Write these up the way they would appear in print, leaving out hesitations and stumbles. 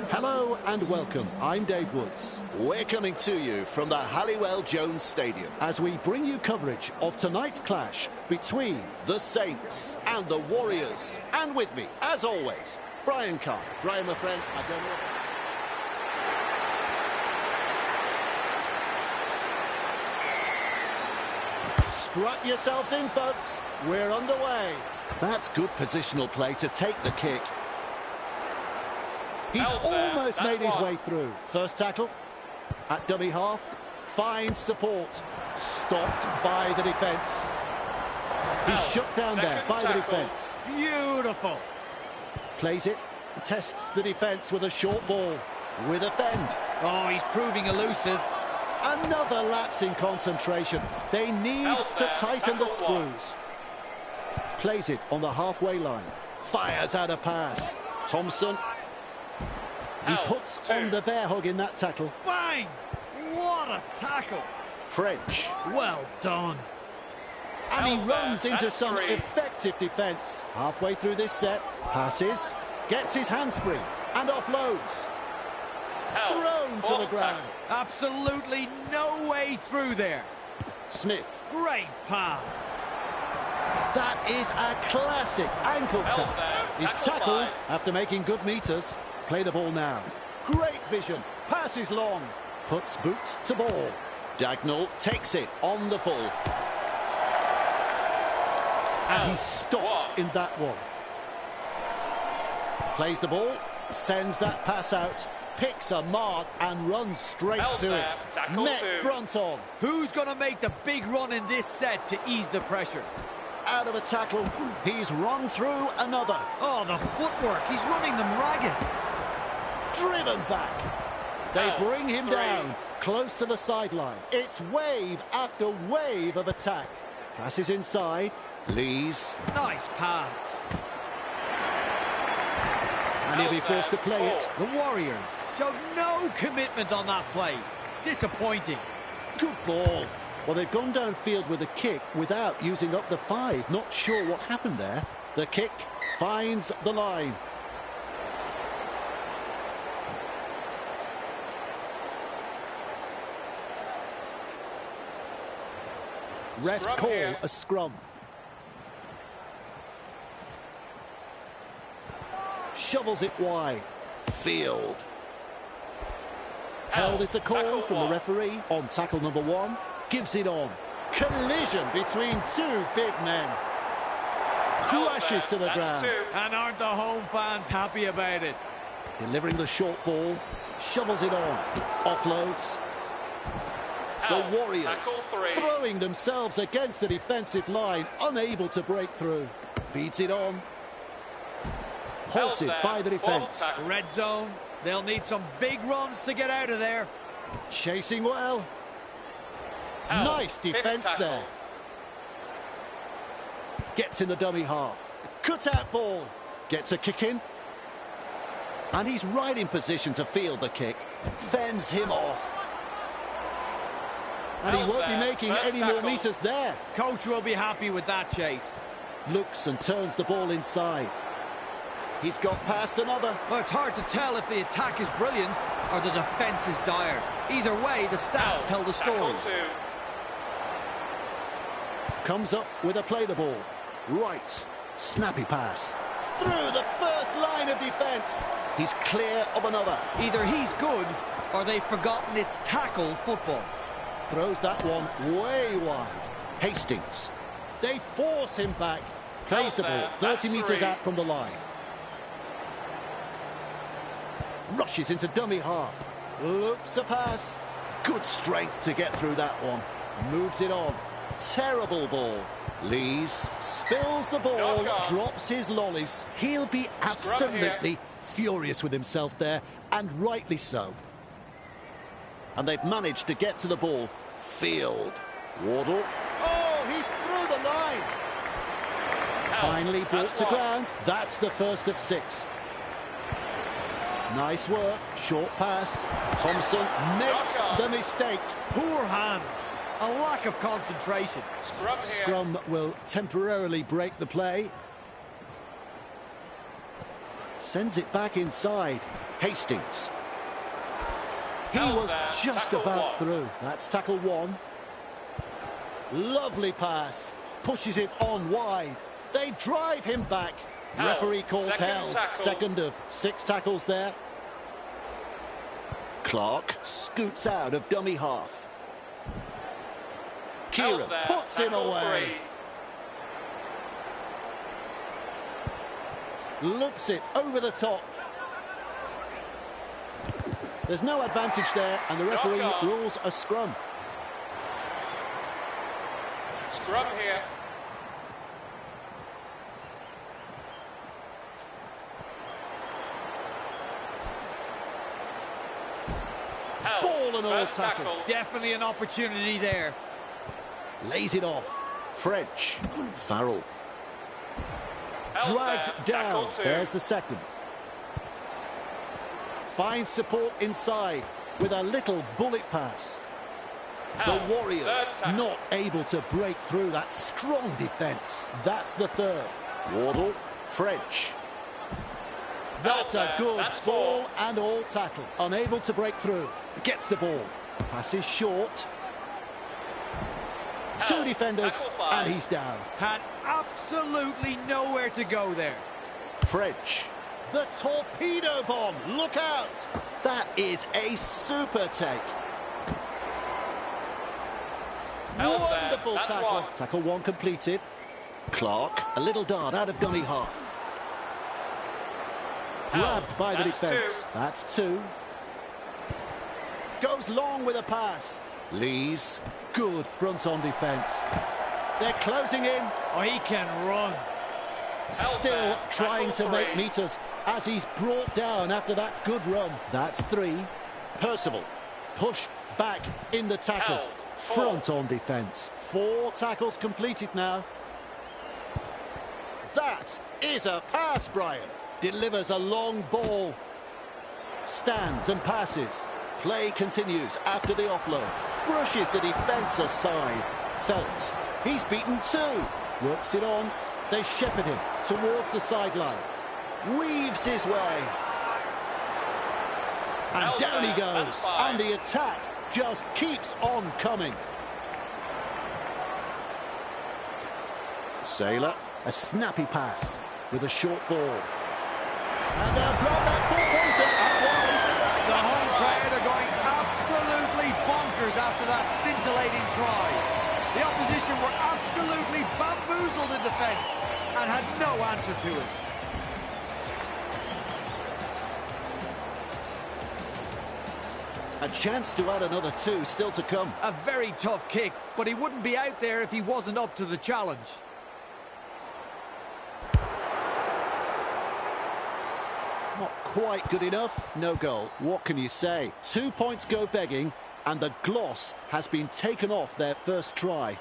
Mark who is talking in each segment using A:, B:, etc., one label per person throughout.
A: Hello and welcome. I'm Dave Woods.
B: We're coming to you from the Halliwell Jones Stadium
A: as we bring you coverage of tonight's clash between
B: the Saints and the Warriors. And with me, as always, Brian Carr. Brian, my friend, I don't know.
A: Strap yourselves in, folks. We're underway.
B: That's good positional play to take the kick.
A: He's almost made his way through. First tackle at dummy half. Finds support. Stopped by the defence. He's shut down there by the defence. Beautiful. Plays it. Tests the defence with a short ball. With a fend.
C: Oh, he's proving elusive.
A: Another lapse in concentration. They need to tighten the screws. Plays it on the halfway line. Fires out a pass. Thompson. He puts on the bear hug in that tackle.
C: Bang! What a tackle!
B: French.
C: Well done.
A: And he runs into some effective defence. Halfway through this set, passes, gets his hands free, and offloads. Thrown to the ground.
C: Absolutely no way through there.
B: Smith.
C: Great pass.
A: That is a classic ankle tap. He's tackled after making good meters. Play the ball now. Great vision. Passes long. Puts boots to ball.
B: Dagnall takes it on the full.
A: And he's stopped in that one. Plays the ball. Sends that pass out. Picks a mark and runs straight to it. Met front on.
C: Who's going to make the big run in this set to ease the pressure?
A: Out of a tackle. He's run through another.
C: Oh, the footwork. He's running them ragged.
A: Driven back. They bring him down close to the sideline. It's wave after wave of attack. Passes inside.
B: Lees.
C: Nice pass.
A: And he'll be forced to play it.
C: The Warriors showed no commitment on that play. Disappointing.
A: Good ball. Well, they've gone downfield with a kick without using up the 5. Not sure what happened there. The kick finds the line. Refs call a scrum. Shovels it wide.
B: Field.
A: Held is the call from the referee on tackle number 1. Gives it on. Collision between two big men. Crashes to the ground.
C: And aren't the home fans happy about it?
A: Delivering the short ball. Shovels it on. Offloads. The Warriors throwing themselves against the defensive line, unable to break through. Feeds it on. Halted by the defence.
C: Red zone. They'll need some big runs to get out of there.
A: Chasing well. Nice defence there. Gets in the dummy half. Cut out ball. Gets a kick in. And he's right in position to field the kick. Fends him off. And he won't be making any more meters there.
C: Coach will be happy with that chase.
A: Looks and turns the ball inside. He's got past another.
C: Well, it's hard to tell if the attack is brilliant or the defence is dire. Either way, the stats tell the story.
A: Comes up with a play the ball. Right. Snappy pass. Through the first line of defence. He's clear of another.
C: Either he's good or they've forgotten it's tackle football.
A: Throws that one way wide. Hastings. They force him back. Plays the ball 30 metres out from the line. Rushes into dummy half. Loops a pass. Good strength to get through that one. Moves it on. Terrible ball. Lees spills the ball, drops his lollies. He'll be absolutely furious with himself there, and rightly so. And they've managed to get to the ball. Field. Wardle. Oh, he's through the line. Finally brought to ground. That's the first of 6. Nice work. Short pass. Thompson makes the mistake.
C: Poor hands. A lack of concentration.
A: Scrum will temporarily break the play. Sends it back inside. Hastings. He
D: Held
A: was
D: there.
A: just
D: Tackle
A: about
D: one.
A: through. That's tackle one. Lovely pass. Pushes it on wide. They drive him back.
D: Held.
A: Referee calls
D: Second
A: held.
D: tackle.
A: Second of 6 tackles there. Clark scoots out of dummy half.
D: Held
A: Kieran
D: there.
A: puts him
D: Tackle
A: away.
D: 3.
A: Loops it over the top. There's no advantage there, and the referee
D: Knock on.
A: rules a scrum.
D: Scrum here. Held.
A: Ball and all
D: First
A: tackle.
C: Definitely an opportunity there.
A: Lays it off. French. Farrell.
D: Held
A: Dragged
D: there. Tackle
A: down.
D: 2.
A: There's the second. Finds support inside with a little bullet pass.
D: Held.
A: The Warriors
D: Third tackle.
A: not able to break through that strong defence. That's the third. Wardle. French. That's
D: Held
A: a
D: there.
A: good
D: That's
A: ball
D: 4.
A: and all tackle. Unable to break through. Gets the ball. Passes short. Two
D: Held.
A: defenders
D: Tackle 5.
A: and he's down.
C: Had absolutely nowhere to go there.
A: French. The torpedo bomb. Look out. That is a super take.
D: Held there.
A: Wonderful
D: That's
A: tackle.
D: 1.
A: Tackle 1 completed. Clark, a little dart out of dummy half.
D: Held.
A: Grabbed by the
D: That's
A: defence.
D: 2.
A: That's 2. Goes long with a pass. Lees, good front-on defence. They're closing in.
C: Oh, he can run.
A: Still
D: there.
A: trying to
D: Tackle
A: make
D: 3.
A: meters as he's brought down after that good run. That's 3. Percival, pushed back in the tackle.
D: Held. 4.
A: Front on defence. 4 tackles completed now. That is a pass, Brian. Delivers a long ball. Stands and passes. Play continues after the offload. Brushes the defence aside. Felt. He's beaten 2. Works it on. They shepherd him towards the sideline. Weaves his way. And
D: Held
A: down he
D: there.
A: goes.
D: That's 5.
A: And the attack just keeps on coming. Sailor, a snappy pass with a short ball. And they'll grab that 4-pointer out wide.
C: The home crowd are going absolutely bonkers after that scintillating try. The opposition were absolutely bamboozled in defence and had no answer to it.
A: A chance to add another 2 still to come.
C: A very tough kick, but he wouldn't be out there if he wasn't up to the challenge.
A: Not quite good enough. No goal. What can you say? 2 points go begging, and the gloss has been taken off their first try.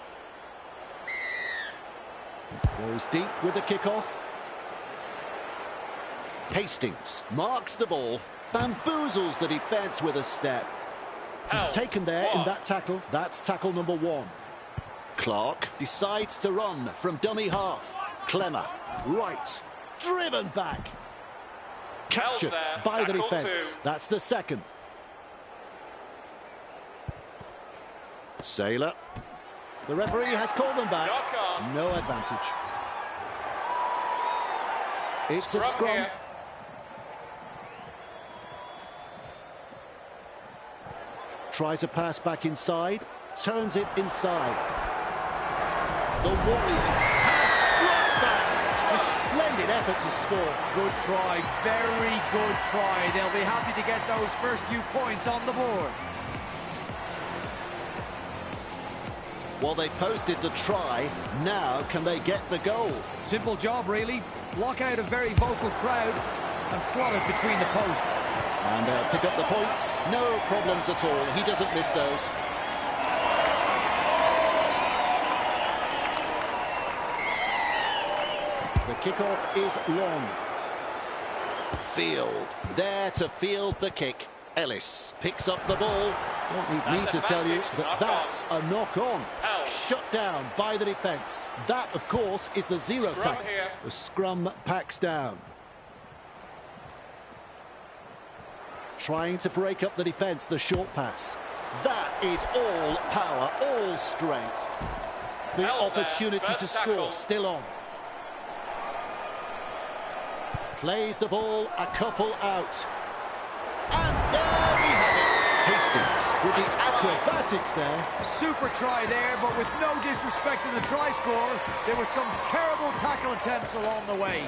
A: Goes deep with the kickoff. Hastings marks the ball, bamboozles the defence with a step. He's
D: Held.
A: taken there in
D: 1.
A: that tackle. That's tackle number 1. Clark decides to run from dummy half. Clemmer, right, driven back. Captured
D: there.
A: by the
D: Tackle
A: defence.
D: 2.
A: That's the second. Sailor. The referee has called them back.
D: Knock on.
A: No advantage. It's a
D: Scrum
A: scrum.
D: here.
A: Tries a pass back inside. Turns it inside. The Warriors have struck back. A splendid effort to score.
C: Good try, very good try. They'll be happy to get those first few points on the board.
A: Well, they posted the try. Now can they get the goal?
C: Simple job, really. Block out a very vocal crowd and slot it between the posts.
A: And pick up the points. No problems at all. He doesn't miss those. The kickoff is long. Field. There to field the kick. Ellis picks up the ball. Don't need me
D: That's
A: to tell you
D: advantage.
A: that
D: Knock
A: that's a knock-on.
D: Held.
A: Shut down by the defence. That, of course, is the zero
D: Scrum
A: tackle.
D: here.
A: The scrum packs down. Trying to break up the defence, the short pass. That is all power, all strength. The opportunity to score still on. Plays the ball a couple out. And there we have it. Hastings with the acrobatics there.
C: Super try there, but with no disrespect in the try score, there were some terrible tackle attempts along the way.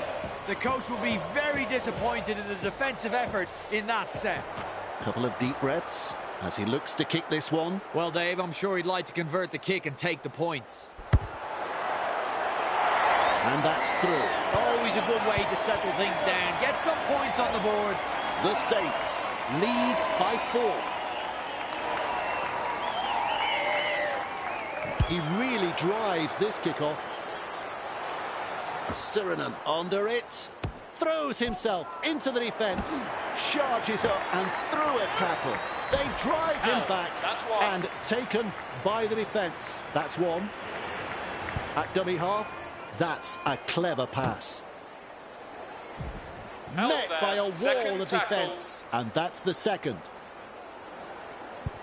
C: The coach will be very disappointed in the defensive effort in that set.
A: Couple of deep breaths as he looks to kick this one.
C: Well, Dave, I'm sure he'd like to convert the kick and take the points.
A: And that's through.
C: Always a good way to settle things down. Get some points on the board.
A: The Saints lead by 4. He really drives this kickoff. Sirenen under it. Throws himself into the defence. Charges up and through a tackle. They drive him back and taken by the defence. That's one. At dummy half, that's a clever pass. Met by a wall of defence. And that's the second.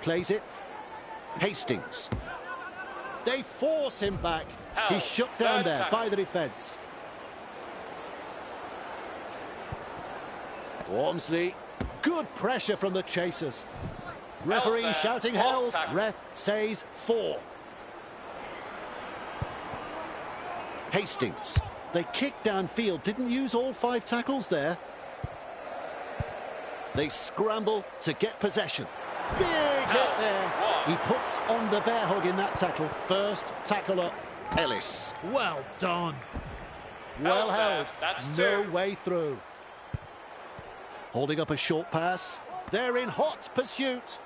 A: Plays it. Hastings. They force him back. He's shut down there by the defence. Wormsley. Good pressure from the chasers. Referee shouting held. Ref says 4. Hastings. They kicked downfield. Didn't use all 5 tackles there. They scramble to get possession. Big hit there. He puts on the bear hug in that tackle. First tackle up, Ellis.
C: Well done.
A: Well held. No way through. Holding up a short pass. They're in hot pursuit.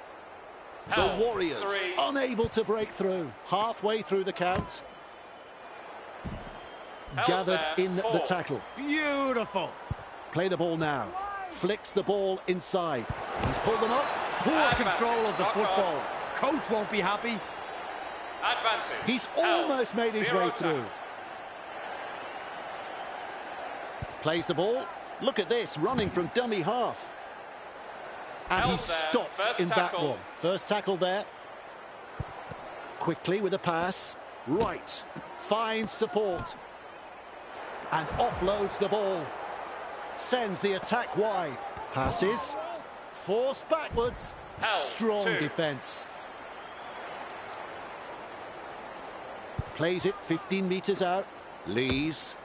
A: The Warriors unable to break through. Halfway through the count. Gathered in the tackle.
C: Beautiful.
A: Play the ball now. Flicks the ball inside. He's pulled them up.
C: Poor control of the football. Coach won't be happy.
D: Advantage.
A: He's almost made his way through. Plays the ball. Look at this, running from dummy half. And he's stopped in that one. First tackle there. Quickly with a pass. Right. Finds support. And offloads the ball. Sends the attack wide. Passes. Forced backwards. Strong defence. Plays it 15 metres out. Lees.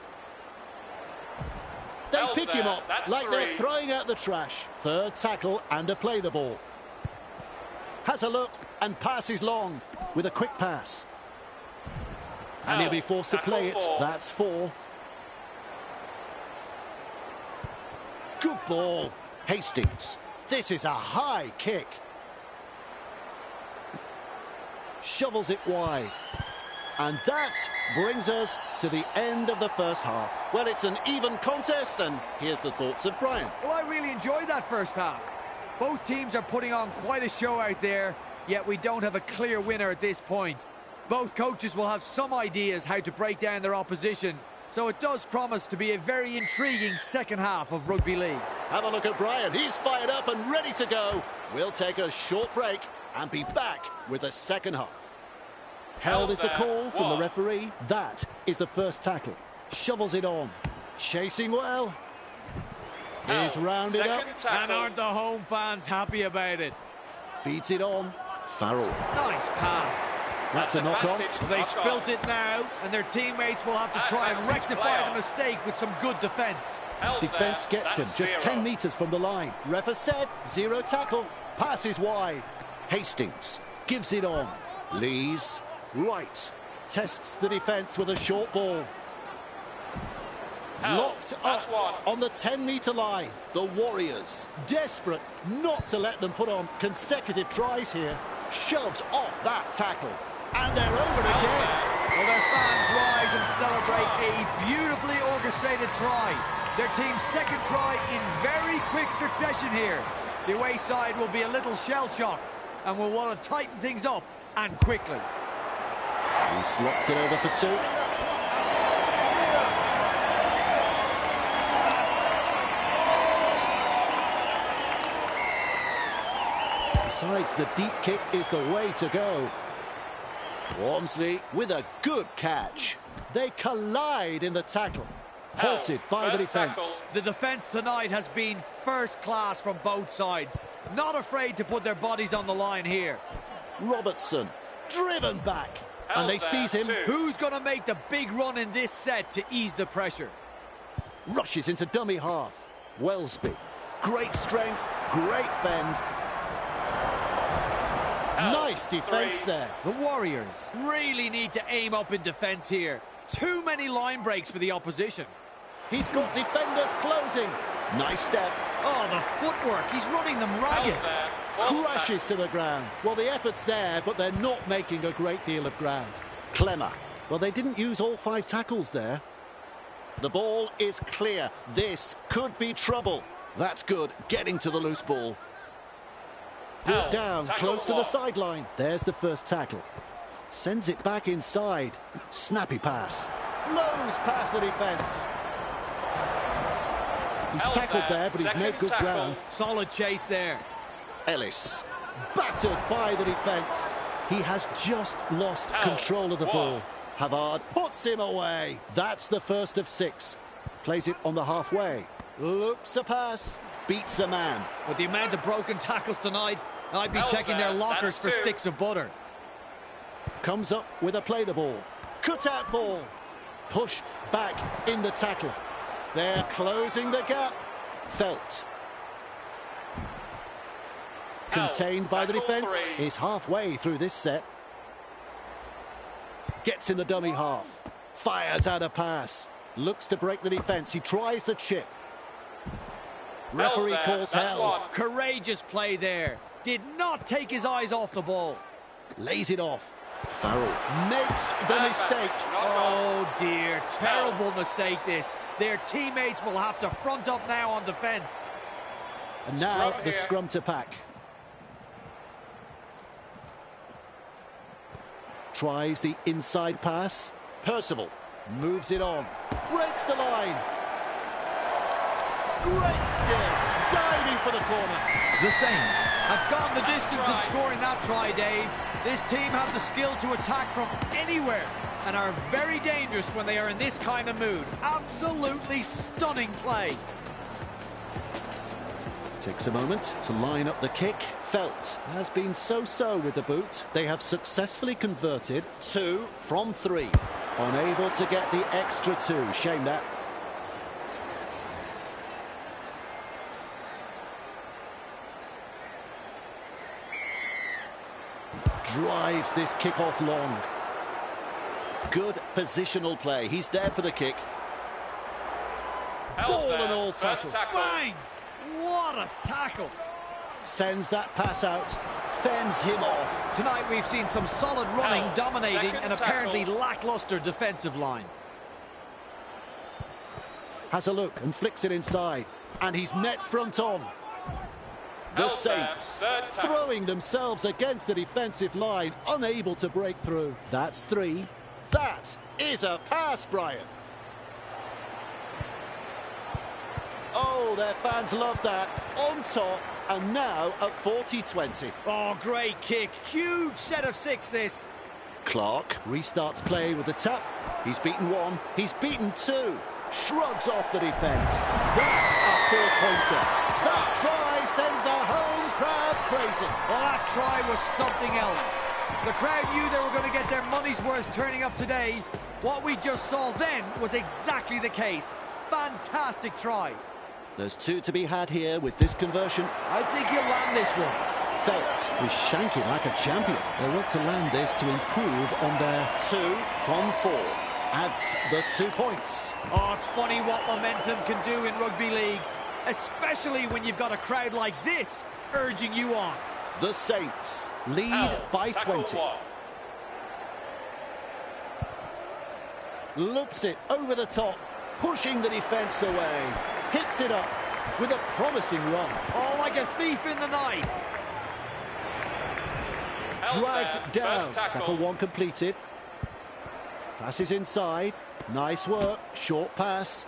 A: They pick him up like they're throwing out the trash. Third tackle and a play the ball. Has a look and passes long with a quick pass. And he'll be forced to play it. That's 4. Good ball. Hastings. This is a high kick. Shovels it wide. And that brings us to the end of the first half. Well, it's an even contest, and here's the thoughts of Brian.
C: Well, I really enjoyed that first half. Both teams are putting on quite a show out there, yet we don't have a clear winner at this point. Both coaches will have some ideas how to break down their opposition, so it does promise to be a very intriguing second half of Rugby League.
A: Have a look at Brian. He's fired up and ready to go. We'll take a short break and be back with the second half. Held is the call from the referee. That is the first tackle. Shovels it on. Chasing well. He's rounded up.
C: And aren't the home fans happy about it?
A: Feeds it on. Farrell.
C: Nice pass.
A: That's a knock-on.
C: They spilt it now, and their teammates will have to try and rectify the mistake with some good defence.
A: Defence gets him just 10 metres from the line. Ref has said 0 tackle. Passes wide. Hastings gives it on. Lees. Right. Tests the defence with a short ball. Locked up on the 10-metre line. The Warriors, desperate not to let them put on consecutive tries here, shoves off that tackle. And they're over again.
C: Well, their fans rise and celebrate a beautifully orchestrated try. Their team's second try in very quick succession here. The away side will be a little shell-shocked and will want to tighten things up, and quickly.
A: He slots it over for 2. Decides the deep kick is the way to go. Walmsley with a good catch. They collide in the tackle. Halted by the defence.
C: The defence tonight has been first class from both sides. Not afraid to put their bodies on the line here.
A: Robertson driven back. And they seize him.
C: Who's going to make the big run in this set to ease the pressure?
A: Rushes into dummy half. Wellesby. Great strength, great fend. Nice defence there.
C: The Warriors really need to aim up in defence here. Too many line breaks for the opposition.
A: He's got defenders closing. Nice step.
C: Oh, the footwork. He's running them ragged.
A: Crashes to the ground. Well, the effort's there, but they're not making a great deal of ground. Clemmer. Well, they didn't use all 5 tackles there. The ball is clear. This could be trouble. That's good. Getting to the loose ball. Brought down, close to the sideline. There's the first tackle. Sends it back inside. Snappy pass. Blows past the defence. He's tackled there, but he's made good ground.
C: Solid chase there.
A: Ellis. Battered by the defence. He has just lost control of the ball. Havard puts him away. That's the first of 6. Plays it on the halfway. Loops a pass. Beats a man.
C: With the amount of broken tackles tonight, I'd be checking their lockers for sticks of butter.
A: Comes up with a play the ball. Cut out ball. Pushed back in the tackle. They're closing the gap. Felt. Contained by the defence. Is halfway through this set. Gets in the dummy half. Fires out a pass. Looks to break the defence. He tries the chip. Referee calls held.
C: Courageous play there. Did not take his eyes off the ball.
A: Lays it off. Farrell makes the mistake.
C: Oh dear, terrible mistake this. Their teammates will have to front up now on defence.
A: And now the scrum to pack. Tries the inside pass. Percival moves it on. Breaks the line. Great skill. Diving for the corner.
C: The Saints have gone the distance in scoring that try, Dave. This team have the skill to attack from anywhere and are very dangerous when they are in this kind of mood. Absolutely stunning play.
A: Takes a moment to line up the kick. Felt has been so-so with the boot. They have successfully converted 2 from 3. Unable to get the extra 2. Shame that. Drives this kick off long. Good positional play. He's there for the kick. Ball and all tackle.
C: Bang! What a tackle.
A: Sends that pass out. Fends him off.
C: Tonight we've seen some solid running, dominating an apparently lackluster defensive line.
A: Has a look and flicks it inside. And he's met front on. The Saints throwing themselves against the defensive line, unable to break through. That's 3. That is a pass, Brian. Oh, their fans love that. On top, and now at 40-20.
C: Oh, great kick. Huge set of 6, this.
A: Clark restarts play with the tap. He's beaten 1. He's beaten 2. Shrugs off the defence. That's a 4-pointer. That try sends the home crowd crazy.
C: Well, that try was something else. The crowd knew they were going to get their money's worth turning up today. What we just saw then was exactly the case. Fantastic try.
A: There's 2 to be had here with this conversion.
C: I think he'll land this one.
A: Felt is shanking like a champion. They want to land this to improve on their 2 from 4. Adds the 2 points.
C: Oh, it's funny what momentum can do in rugby league, especially when you've got a crowd like this urging you on.
A: The Saints lead by 20. Loops it over the top, pushing the defence away. Hits it up with a promising run.
C: Oh, like a thief in the night.
A: Dragged down. Tackle 1 completed. Passes inside. Nice work. Short pass.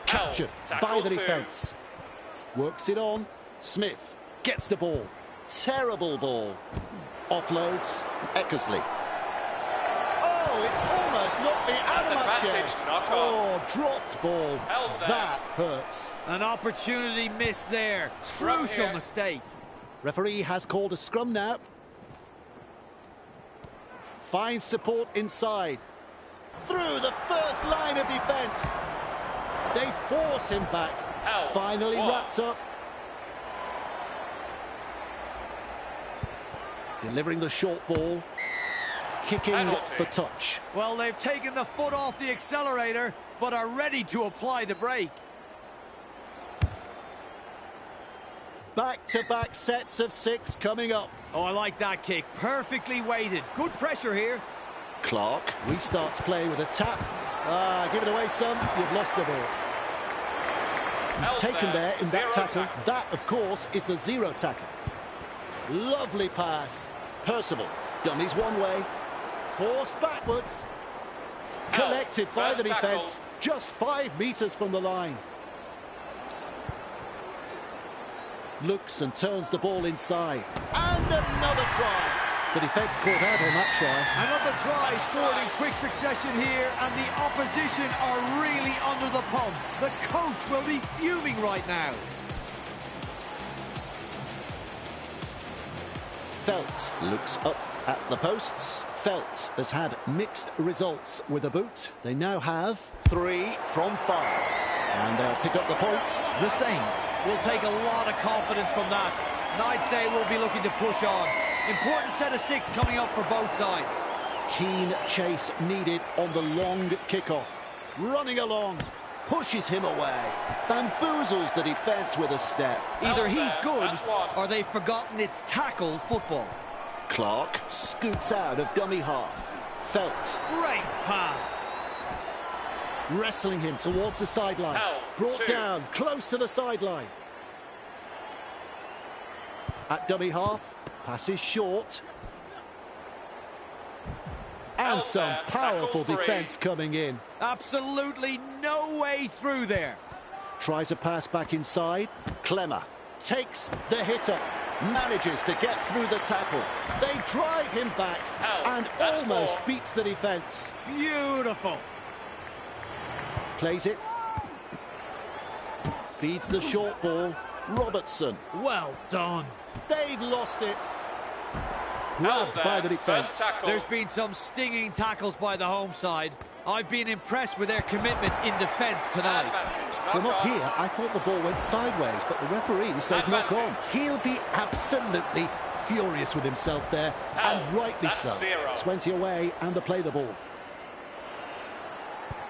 A: Captured by the defence. Works it on. Smith Gets the ball. Terrible ball. Offloads. Eckersley. Oh, it's almost knocked me out of my chair.
D: Knock on.
A: Oh, dropped ball.
D: Held there.
A: That hurts.
C: An opportunity missed there. Crucial
D: here.
C: mistake.
A: Referee has called a scrum now. Finds support inside. Through the first line of defence. They force him back.
D: Held.
A: Finally
D: One.
A: wrapped up. Delivering the short ball. Kicking
D: Penalty.
A: for touch.
C: Well, they've taken the foot off the accelerator, but are ready to apply the brake.
A: Back-to-back sets of 6 coming up.
C: Oh, I like that kick. Perfectly weighted. Good pressure here.
A: Clark restarts play with a tap. Give it away some. You've lost the ball. He's
D: Held
A: taken there in that
D: Zero
A: tackle.
D: tackle.
A: That, of course, is the zero tackle. Lovely pass. Percival. Dummies one way. Forced backwards.
D: Held.
A: Collected by the
D: First tackle.
A: defence. Just 5 metres from the line. Looks and turns the ball inside. And another try. The defence caught out on that try.
C: Another try scored in quick succession here, and the opposition are really under the pump. The coach will be fuming right now.
A: Felt looks up at the posts. Felt has had mixed results with a boot. They now have 3 from 5. And they'll pick up the points.
C: The Saints will take a lot of confidence from that. And I'd say we'll be looking to push on. Important set of 6 coming up for both sides.
A: Keen chase needed on the long kickoff. Running along. Pushes him away. Bamboozles the defence with a step.
C: Either he's good
D: That's one.
C: or they've forgotten it's tackle football.
A: Clark scoots out of dummy half. Felt
C: Great pass.
A: wrestling him towards the sideline.
D: Held.
A: Brought
D: 2.
A: down close to the sideline. At dummy half, passes short. And
D: Held
A: some
D: there.
A: powerful
D: Tackle 3.
A: defence coming in.
C: Absolutely no way through there.
A: Tries a pass back inside. Clemmer takes the hitter. Manages to get through the tackle. They drive him back
D: Held.
A: and
D: That's
A: almost
D: 4.
A: beats the defence.
C: Beautiful.
A: Plays it. Feeds the short ball. Robertson.
C: Well done.
A: They've lost it.
D: Held
A: Grabbed
D: there.
A: by the defence.
D: First tackle.
C: There's been some stinging tackles by the home side. I've been impressed with their commitment in defence tonight.
D: Advantage. Knock
A: From up
D: on.
A: here, I thought the ball went sideways, but the referee says knock on.
D: Advantage.
A: He'll be absolutely furious with himself there, and
D: Held.
A: rightly
D: That's
A: so.
D: 0.
A: 20 away, and they play the ball.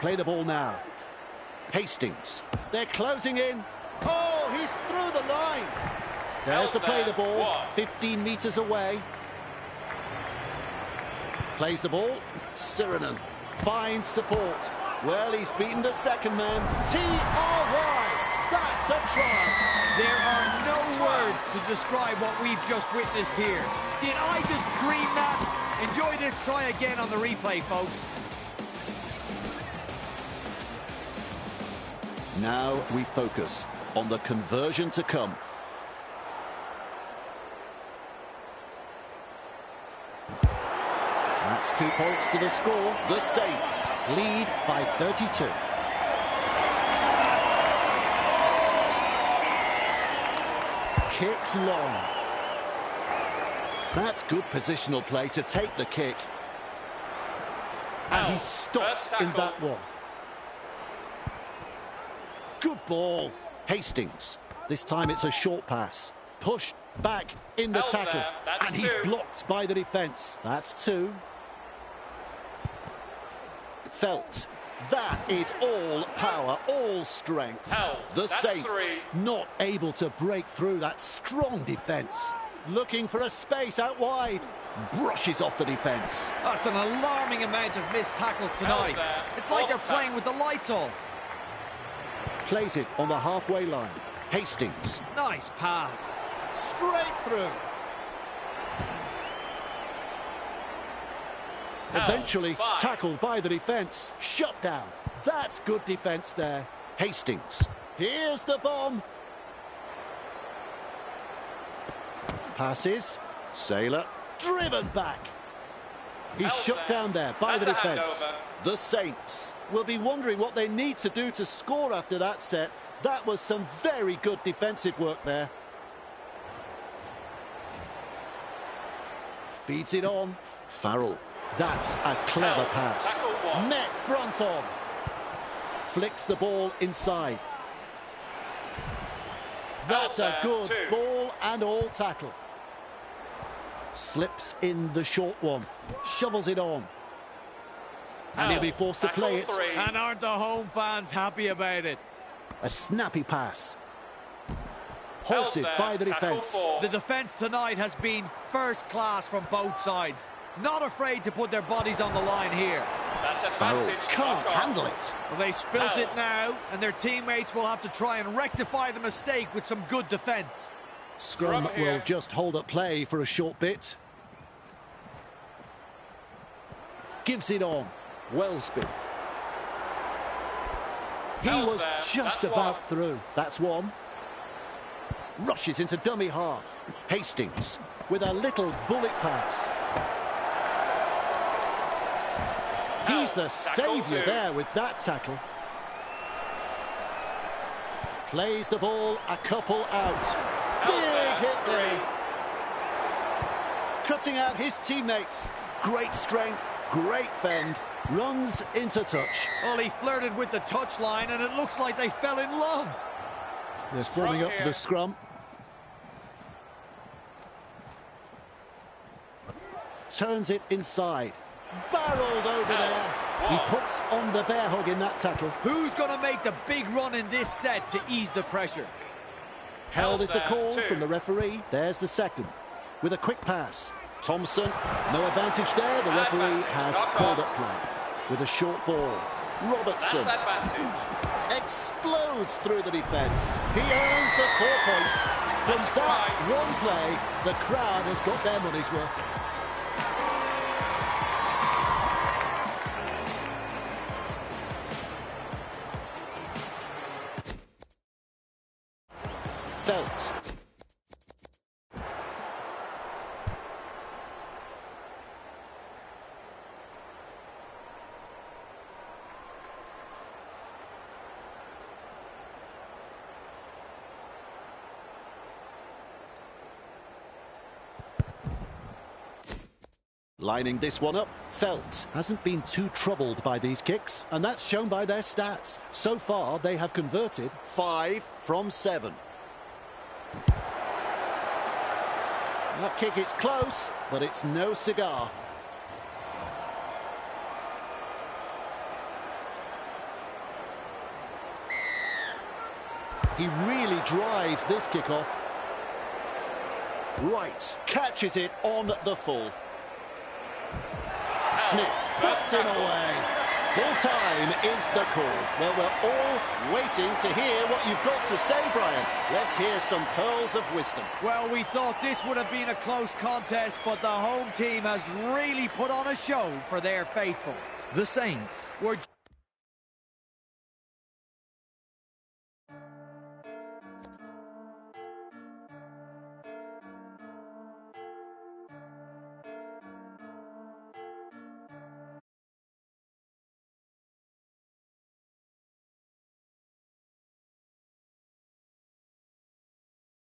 A: Play the ball now. Hastings. They're closing in. Oh, he's through the line. There's
D: Held
A: the play the
D: there.
A: ball.
D: 1.
A: 15 metres away. Plays the ball. Sirenen finds support. Well, he's beaten the second man. T-R-Y. That's a try.
C: There are no words to describe what we've just witnessed here. Did I just dream that? Enjoy this try again on the replay, folks.
A: Now we focus on the conversion to come. That's 2 points to the score. The Saints lead by 32. Kicks long. That's good positional play to take the kick. And
D: Held.
A: he's stopped
D: First
A: in
D: tackle.
A: that one. Good ball. Hastings. This time it's a short pass. Pushed back in the
D: Held
A: tackle.
D: there. That's
A: And he's
D: 2.
A: blocked by the defence. That's 2. Felt. That is all power, all strength.
D: Held.
A: The
D: That's
A: Saints
D: 3.
A: not able to break through that strong defence. Looking for a space out wide. Brushes off the defence.
C: That's an alarming amount of missed tackles tonight.
D: there.
C: It's like they're
D: Fourth
C: playing with the lights off.
A: Plays it on the halfway line. Hastings.
C: Nice pass.
A: Straight through.
D: Held.
A: Eventually
D: 5.
A: tackled by the defence. Shut down. That's good defence there. Hastings. Here's the bomb. Passes. Sailor. Driven back. He's
D: Held
A: shut
D: there.
A: down there by the
D: That's a
A: defence.
D: handover.
A: The Saints will be wondering what they need to do to score after that set. That was some very good defensive work there. Feeds it on. Farrell. That's a clever pass.
D: Tackle one.
A: Met front on. Flicks the ball inside. That's a good
D: two.
A: ball and all tackle. Slips in the short one. Shovels it on. And he'll be forced to play it.
D: Tackle three.
C: And aren't the home fans happy about it?
A: A snappy pass. Halted
D: there.
A: by the
D: Tackle
A: defence.
D: four.
C: The defence tonight has been first class from both sides. Not afraid to put their bodies on the line here.
D: That's
A: Farrell
D: advantage.
A: can't
D: Knock on.
A: handle it.
C: Well, they spilt it
D: Held.
C: now, and their teammates will have to try and rectify the mistake with some good defence.
A: Scrum
D: Scrum here.
A: will just hold up play for a short bit. Gives it on. Wellsby. He
D: Held
A: was
D: there.
A: just
D: That's
A: about
D: one.
A: through. That's one. Rushes into dummy half. Hastings with a little bullet pass. He's the
D: Tackle
A: saviour
D: two.
A: there with that tackle. Plays the ball a couple out.
D: Held
A: Big
D: there.
A: hit there.
D: Three.
A: Cutting out his teammates. Great strength, great fend. Runs into touch.
C: Well, he flirted with the touchline, and it looks like they fell in love.
A: They're forming up for
D: here.
A: the scrum. Turns it inside. Barreled over there. He
D: One.
A: puts on the bear hug in that tackle.
C: Who's going to make the big run in this set to ease the pressure?
A: Held is the
D: there,
A: call
D: two.
A: from the referee. There's the second. With a quick pass. Thompson, no advantage there. The referee
D: Advantage.
A: has
D: Knock
A: called
D: on.
A: up play. With a short ball. Robertson
D: That's advantage.
A: explodes through the defence. He earns the 4 points. From
D: That's a
A: that
D: try.
A: one play, the crowd has got their money's worth. Felt. Lining this one up, Felt hasn't been too troubled by these kicks, and that's shown by their stats. So far, they have converted 5 from 7. That kick, it's close, but it's no cigar. He really drives this kickoff. Right, catches it on the full. Smith puts it away. Full time is the call. Well, we're all waiting to hear what you've got to say, Brian. Let's hear some pearls of wisdom.
C: Well, we thought this would have been a close contest, but the home team has really put on a show for their faithful. The Saints were